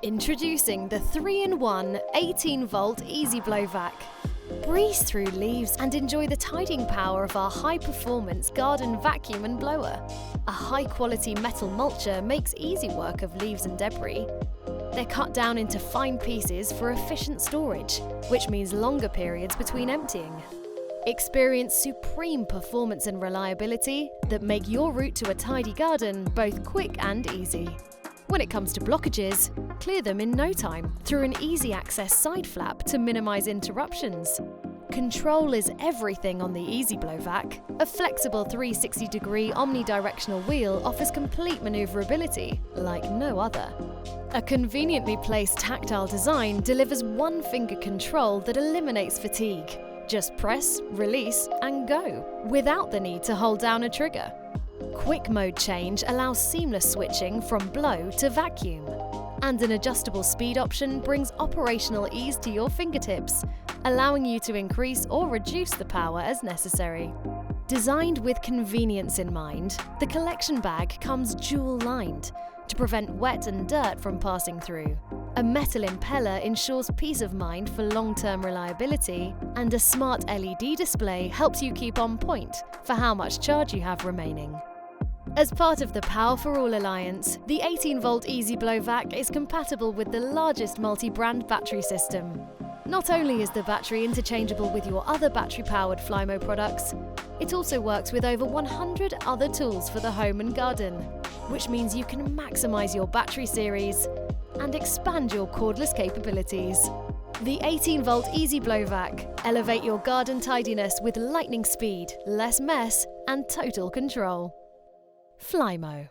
Introducing the 3-in-1 18V EasiBlowVac. Breeze through leaves and enjoy the tidying power of our high-performance garden vacuum and blower. A high-quality metal mulcher makes easy work of leaves and debris. They're cut down into fine pieces for efficient storage, which means longer periods between emptying. Experience supreme performance and reliability that make your route to a tidy garden both quick and easy. When it comes to blockages, clear them in no time through an easy access side flap to minimize interruptions. Control is everything on the EasiBlowVac. A flexible 360-degree omnidirectional wheel offers complete maneuverability like no other. A conveniently placed tactile design delivers one-finger control that eliminates fatigue. Just press, release, and go, without the need to hold down a trigger. Quick mode change allows seamless switching from blow to vacuum. And an adjustable speed option brings operational ease to your fingertips, allowing you to increase or reduce the power as necessary. Designed with convenience in mind, the collection bag comes dual-lined to prevent wet and dirt from passing through. A metal impeller ensures peace of mind for long-term reliability, and a smart LED display helps you keep on point for how much charge you have remaining. As part of the Power for All Alliance, the 18V EasiBlowVac is compatible with the largest multi-brand battery system. Not only is the battery interchangeable with your other battery-powered Flymo products, it also works with over 100 other tools for the home and garden, which means you can maximize your battery series and expand your cordless capabilities. The 18V EasiBlowVac. Elevate your garden tidiness with lightning speed, less mess, and total control. Flymo.